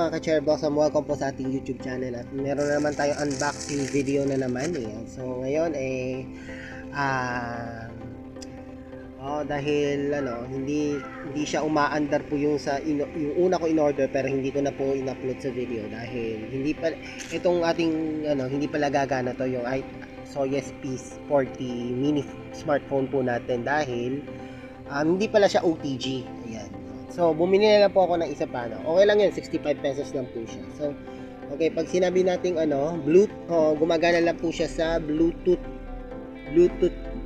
mga ka-Chairbox, welcome po sa ating YouTube channel at meron na naman tayong unboxing video na naman So ngayon dahil hindi siya umaandar po yung yung una ko in-order pero hindi ko na po in-upload sa video dahil itong ating hindi pala gagana to yung Soyes P40 mini smartphone po natin dahil hindi pala siya OTG. Ayan. So, bumili na lang po ako ng isa pa. Okay lang yun, 65 pesos lang po siya. So, okay, pag sinabi nating Bluetooth, gumagana lang po siya sa Bluetooth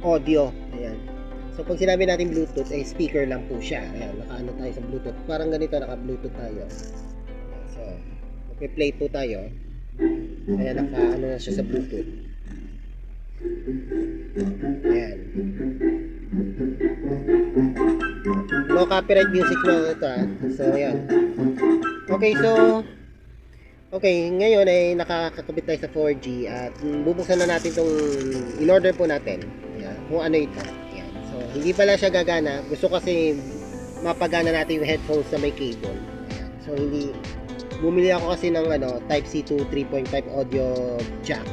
audio. Ayan. So, pag sinabi natin Bluetooth, speaker lang po siya. Ayan, naka-ano tayo sa Bluetooth. Parang ganito, naka-Bluetooth tayo. So, magpe-play po tayo. Ayan, naka-ano na siya sa Bluetooth. Ayan. No copyright music na ito. So, ayan. Okay, ngayon ay nakakakabit tayo sa 4G at bubuksan na natin itong in-order po natin. Ayan, kung ano ito. Ayan. So, hindi pala siya gagana. Gusto kasi mapagana natin yung headphones na may cable. Ayan. So, bumili ako kasi ng Type-C to 3.5 audio jack.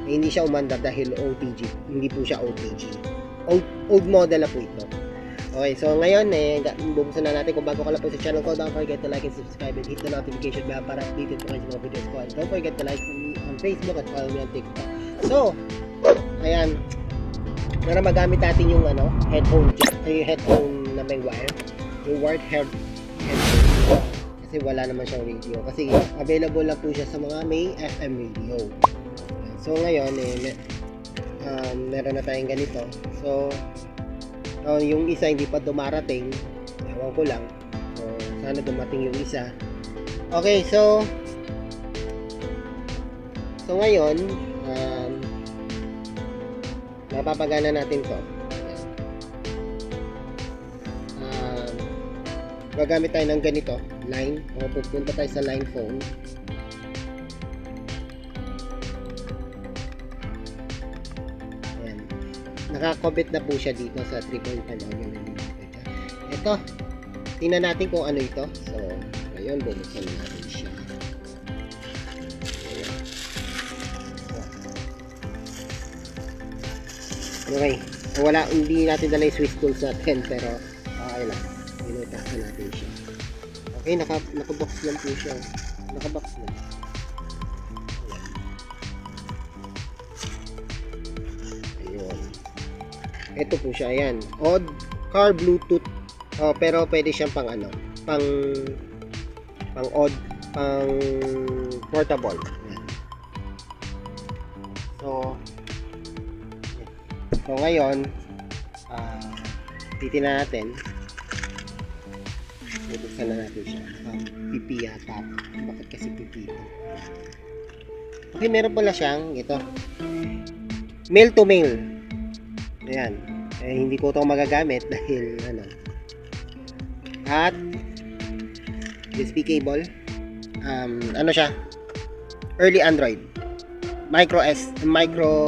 Hindi siya umandar dahil OTG. Hindi po siya OTG. Old model na po ito. Okay, so ngayon bubuksan na natin. Kung bago ka lang po sa channel ko, don't forget to like and subscribe and hit the notification bell para updated po kayo sa mga videos ko. And don't forget to like me on Facebook at follow me on TikTok. So, ayan. Para magamit natin yung headphone jack, yung headphone na may wire. Yung wired headphone. Kasi wala naman siyang radio. Kasi available lang po siya sa mga may FM radio. So ngayon meron na tayong ganito. So yung isa hindi pa dumarating, ewan ko lang. So sana dumating yung isa. Okay, so ngayon mapapagana natin to. Gagamit tayo ng ganito line, o pupunta tayo sa line phone. Nakakobit na po siya dito sa 3.5 audio millimeter. Ito, tingnan natin kung ano ito. So, ngayon, bubuksan natin siya. Okay, hindi natin dala yung Swiss tools natin, pero okay lang. Binutasan natin siya. Okay, nakabox lang po siya. Nakabox lang. Ito po siya, ayan. Odd car Bluetooth. Pero pwede siyang pang odd, pang portable. Ayan. So ngayon, titingnan natin. Bubuksan na natin siya. Pipi yata. Bakit kasi pipi ito? Okay, meron pala siyang ito. Mail to mail. Ayan. Hindi ko ito magagamit dahil at USB cable. Ano siya? Early Android. Micro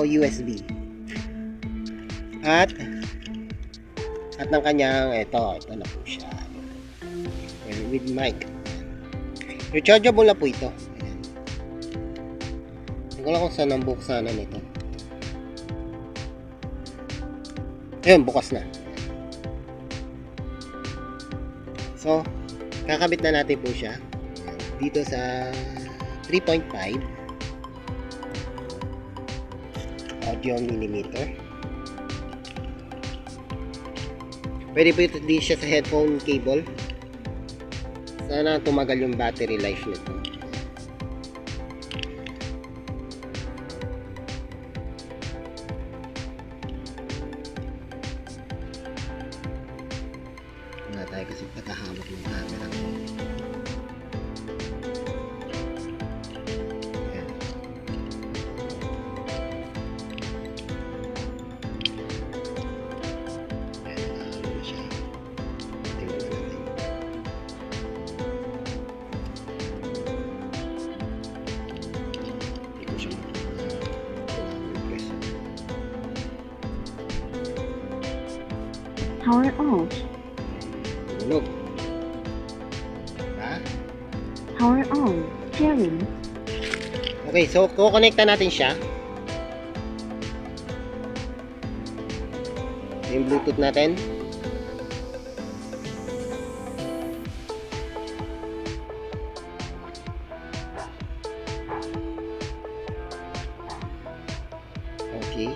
USB. At ng kanyang ito na po siya. With mic. Rechargeable na po ito. Ayan. Hindi ko lang kung saan ang buksanan nito. Ayun, bukas na. So, kakabit na natin po siya dito sa 3.5 audio millimeter. Pwede po ito din siya sa headphone cable. Sana tumagal yung battery life nito. Tayo kasi pagkahawak ng camera. Ayan. Ayan, siya. Tingnan natin. Hindi ko siya Power off. Tulog. Diba? Power on. Sharing. Okay, so kukonekta natin siya. Yung Bluetooth natin. Okay.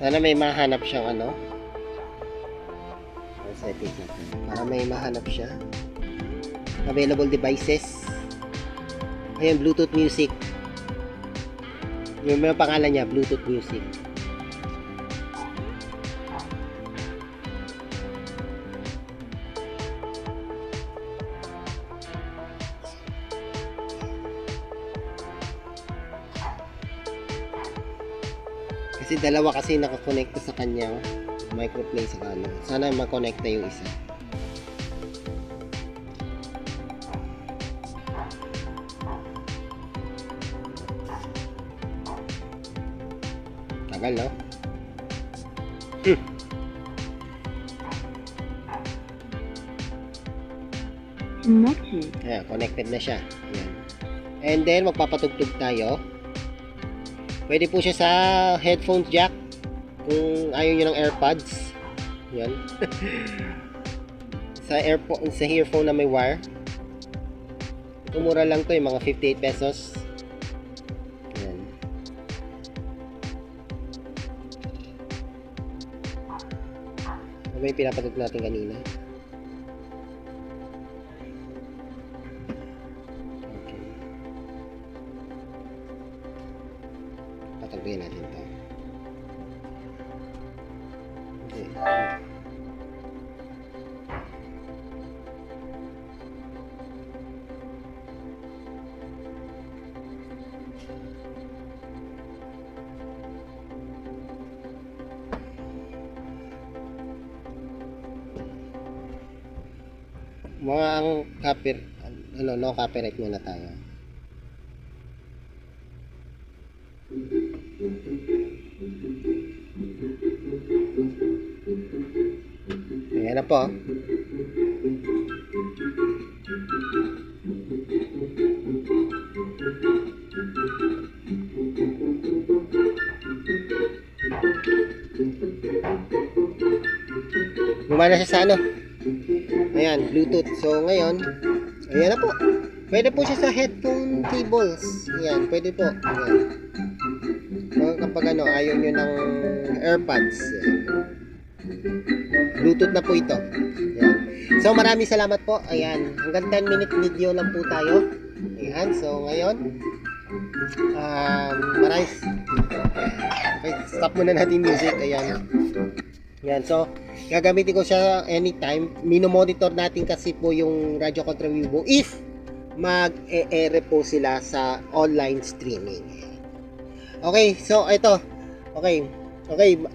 Sana may mahanap siyang ano. Settings natin. Para may mahanap siya. Available devices. Ayan, Bluetooth music. Yung mga pangalan niya, Bluetooth music. Kasi dalawa kasi nakakonekta sa kanyang microplay sa ano. Sana makonekta yung isa. Tagal, no? Connected. Ayan, connected na siya. Ayan. And then, magpapatugtog tayo. Pwede po siya sa headphones jack. Kung ayaw nyo ng AirPods. Yan. sa earphone na may wire. Ito mura lang to, yung mga 58 pesos. Yan. Ano ba yung pinapatugtog natin kanina? Okay. Patugtogin natin to. Okay. Mga ang no copyright muna tayo. Ayan na po. Gumana siya sa ano. Ayan, Bluetooth. So, ngayon, ayan na po. Pwede po siya sa headphone cables. Ayan, pwede po. Ayan. Kapag ano, ayaw nyo ng AirPods. Ayan. Bluetooth na po ito. Ayan. So, maraming salamat po. Ayan, hanggang 10-minute video lang po tayo. Ayan, so ngayon, maraming okay, stop muna natin music. Ayan. Yan, so gagamitin ko siya anytime. Minomonitor natin kasi po yung Radyo Contra Weibo if mag-e-ere po sila sa online streaming. Okay, so ito. Okay,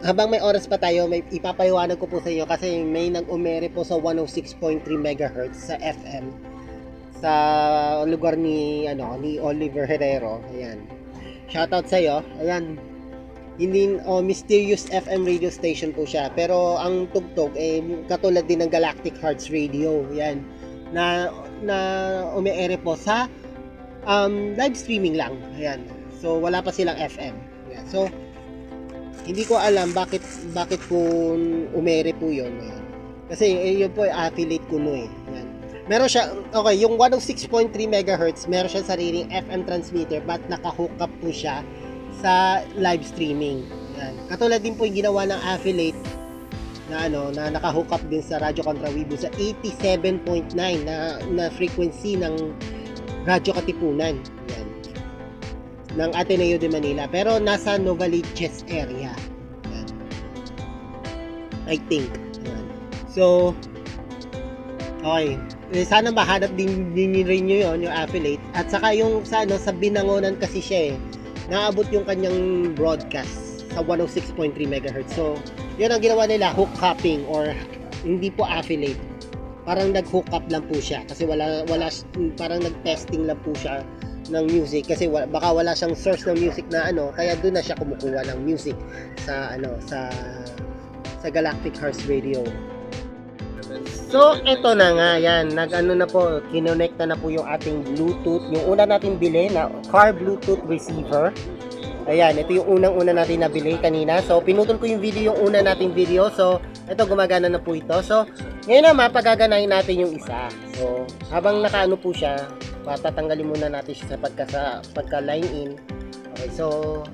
habang may oras pa tayo, may ipapaliwanag ko po sa inyo kasi may nag-umere po sa 106.3 MHz sa FM sa lugar ni Oliver Herrero. Ayan. Shoutout sa iyo. Ayan. Hindi Mysterious FM radio station po siya. Pero ang tugtog katulad din ng Galactic Hearts Radio. Yan. Na ume-ere po sa live streaming lang. Ayan. So wala pa silang FM. Ayan. So hindi ko alam bakit po umere po 'yon. Ayan. Kasi yun po affiliate ko no eh. Ayan. Meron siya, okay, yung 106.3 MHz, meron siya sariling FM transmitter but naka-hook up po siya sa live streaming. Yan. Katulad din po yung ginawa ng affiliate na na naka-hook up din sa Radyo Contra Weibo sa 87.9 na frequency ng Radyo Katipunan. Yan. Ng Ateneo de Manila. Pero nasa Novaliches area. Yan. I think. Yan. So, okay. Sana mahanap din rin nyo yun, yung affiliate. At saka yung sa Binangonan kasi siya naabot yung kanyang broadcast sa 106.3 MHz. So, yun ang ginawa nila, hook hopping or hindi po affiliate. Parang nag-hook up lang po siya kasi wala parang nag-testing lang po siya ng music kasi baka wala siyang source ng music na kaya doon na siya kumukuha ng music sa sa Galactic Hearts Radio. So, ito na nga, yan, nag-ano na po, kinonekta na po yung ating Bluetooth, yung una nating bili na car Bluetooth receiver. Ayan, ito yung unang-una natin nabili kanina. So, pinutol ko yung video, yung una nating video. So, ito, gumagana na po ito. So, ngayon naman, pagaganahin natin yung isa. So, habang nakaano po siya, patatanggalin muna natin siya sa pagka-line in. Okay, so,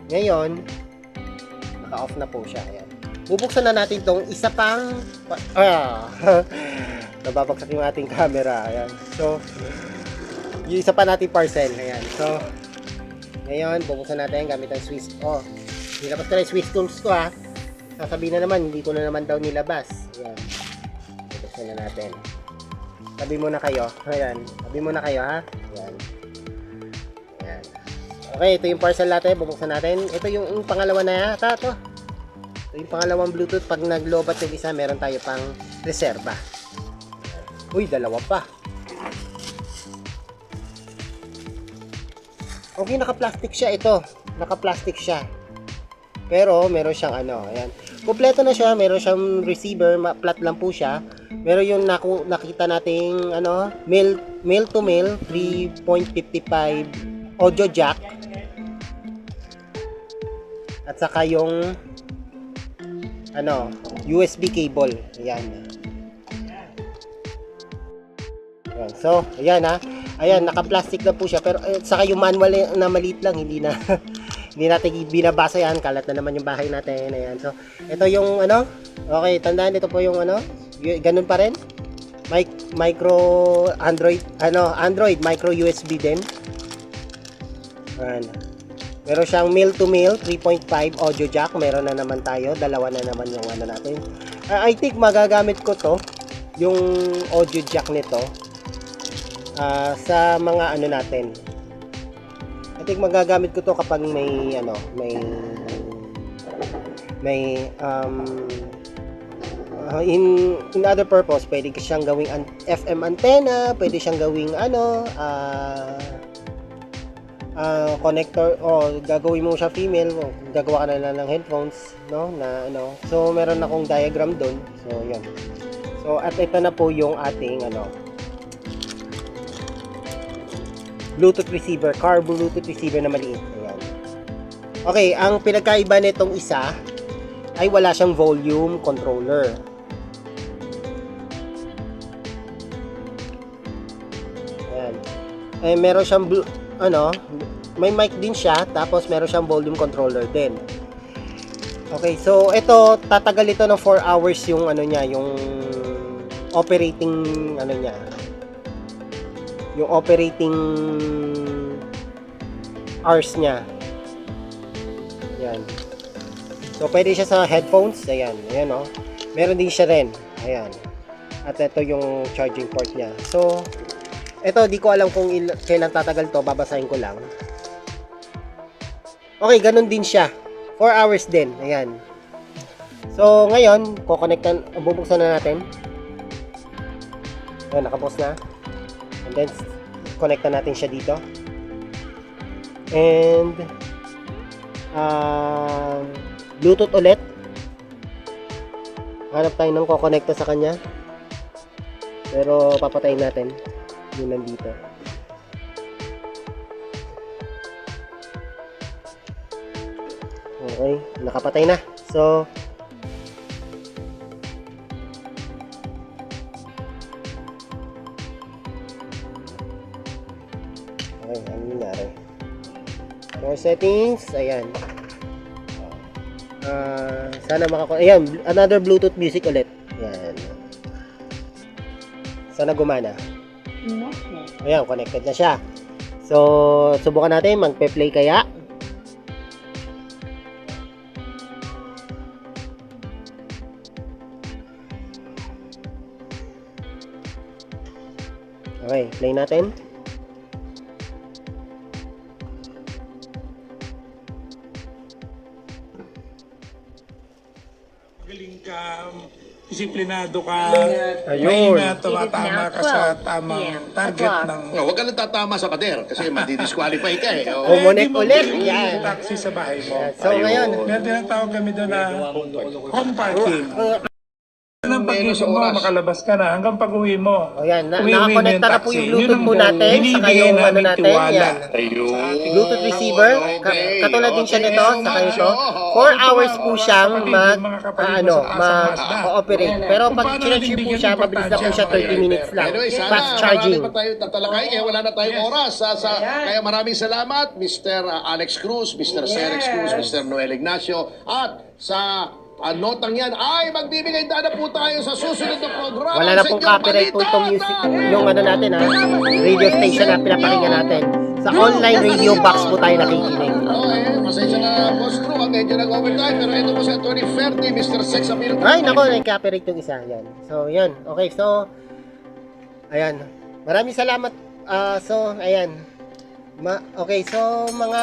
ngayon, naka-off na po siya. Ayan. Bubuksan na natin tong isa pang nababagsak yung ating camera. Ayan. So, yung isa pa nating parcel. Ayan. So, ngayon, bubuksan natin gamit ang Swiss. Oh, nilabas ko na yung Swiss tools ko ha. Sasabihin na naman, hindi ko na naman daw nilabas. Ayan. Bubuksan na natin. Tabi muna kayo. Ayan. Tabi muna kayo ha. Ayan. Ayan. Okay, ito yung parcel natin. Bubuksan natin. Ito yung pangalawa na yata. Ito yung pangalawang Bluetooth. Pag naglobat yung isa, meron tayo pang reserva. Uy, dalawa pa. Okay, naka-plastic siya ito. Naka-plastic siya. Pero meron siyang ano, ayan. Kompleto na siya, meron siyang receiver, flat lang po siya. Meron yung nakita nating ano, male to male 3.55 audio jack. At saka yung ano, USB cable. Ayan. Ayan. So, ayan ha. Ayan, naka-plastic na po siya. Pero, saka yung manual na maliit lang, hindi na, hindi natin binabasa yan. Kalat na naman yung bahay natin. Ayan. So, ito yung, ano, okay, tandaan, ito po yung, ano, ganun pa rin. Micro, Android, micro USB din. Ayan. Meron siyang male to male, 3.5 audio jack. Meron na naman tayo. Dalawa na naman yung ano natin. I think magagamit ko to, yung audio jack nito. Sa mga ano natin. I think magagamit ko to kapag may ano, may in other purpose, pwede siyang gawing FM antenna, pwede siyang gawing ano, connector o gagawin mo siya female, gagawa ka na lang ng headphones, no, na ano. So meron akong diagram doon. So 'yun. So at ito na po yung ating ano, Bluetooth receiver, car Bluetooth receiver na maliit. Ayan. Okay, ang pinagkaiba nitong isa ay wala siyang volume controller. Ayan. Eh, meron siyang ano, may mic din siya, tapos meron siyang volume controller din. Okay, so ito, tatagal ito ng 4 hours yung ano niya, yung operating ano niya, yung operating hours niya. Ayan. So, pwede siya sa headphones. Ayan. Ayan, oh. Meron din siya rin. Ayan. At ito yung charging port niya. So, ito, di ko alam kung kailan tatagal to. Babasahin ko lang. Okay, ganun din siya. 4 hours din. Ayan. So, ngayon, bubuksan na natin. Ayan, nakabukas na. And then, connectan natin siya dito. And, Bluetooth ulit. Hanap tayo ng kukonekta sa kanya. Pero, papatayin natin. Yung nandito. Okay, nakapatay na. So, okay, ano nangyari? More settings, ayan. Sana ayan, another Bluetooth music ulit. Ayan. Sana gumana. Ayan, connected na siya. So, subukan natin, magpe-play kaya. Okay, play natin. Galing ka, disiplinado ka, Ayun. maingat, tumatama ka sa tamang target ng... No, huwag ka nang tatama sa pader kasi madi-disqualify ka eh. Oh. Kumonek Hindi mo ulit. bibili Yan. yung taxi sa bahay mo. So, ngayon, Meron tinatawag kami doon na home parking. ng menos pag-isip mo, oras. makalabas ka na hanggang pag-uwi mo. O yan, Uwi-uwi nakakonekta yung na po taxi. yung Yun Bluetooth ang po natin, saka binibigay yung ano naming natin, tiwala. yan. Bluetooth receiver, katulad din siya nito, saka ito. 4 hours po siyang mag-ooperate. Pero pag chinecharge po siya, mabilis na po siya 30 minutes lang. Anyway, sana Fast charging. marami pa tayo tatalakay kaya wala na tayong oras. Kaya maraming salamat, Mr. Alex Cruz, Mr. Cerex Cruz, Mr. Noel Ignacio, at sa notang yan ay magbibigay dana po tayo sa susunod na programa. Wala na pong copyright po itong music, yung ano natin ha, radio station na pinapakinggan natin. Sa online radio box po tayo nakikinig. Pasensya na, Boss Crew, medyo nag-overtime, pero ito po sa 2030, Mr. Sex Appeal. Ay, nako, nag-copyright yung isa. Yan. So, yan. Okay, so, ayan. Maraming salamat. Ayan. Okay, so, mga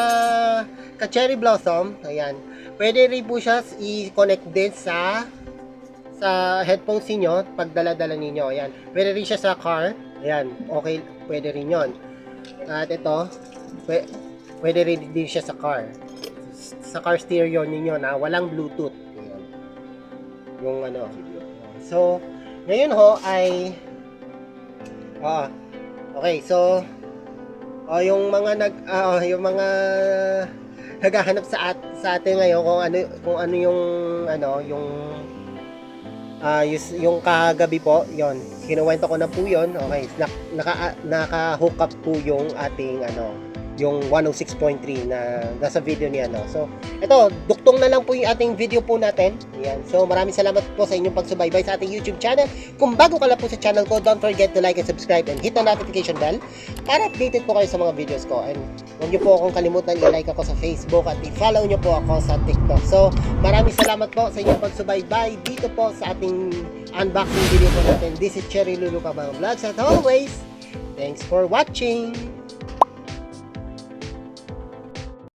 ka-cherry blossom, ayan. Pwede rin po siya i-connect din sa headphones niyo pag dala-dala ninyo. Ayan. Pwede rin siya sa car. Ayan. Okay, pwede rin yon. At ito, pwede rin din siya sa car. Sa car stereo ninyo na walang Bluetooth. Ayan. Yung ano. So, ngayon ho ay okay, so yung mga naghahanap sa atin ngayon kung ano yung kagabi po, yon. Kinuwento ko na po yon. Okay, naka-hook up po yung ating yung 106.3 na nasa video niya, no. So, ito, duktong na lang po yung ating video po natin. Ayan. So, maraming salamat po sa inyong pagsubaybay sa ating YouTube channel. Kung bago ka lang po sa channel ko, don't forget to like and subscribe and hit the notification bell para updated po kayo sa mga videos ko. And huwag niyo po akong kalimutan i-like ako sa Facebook at i-follow niyo po ako sa TikTok. So, maraming salamat po sa inyong pagsubaybay dito po sa ating unboxing video po natin. This is Cherry Lulu Kabang Vlogs, as always. Thanks for watching!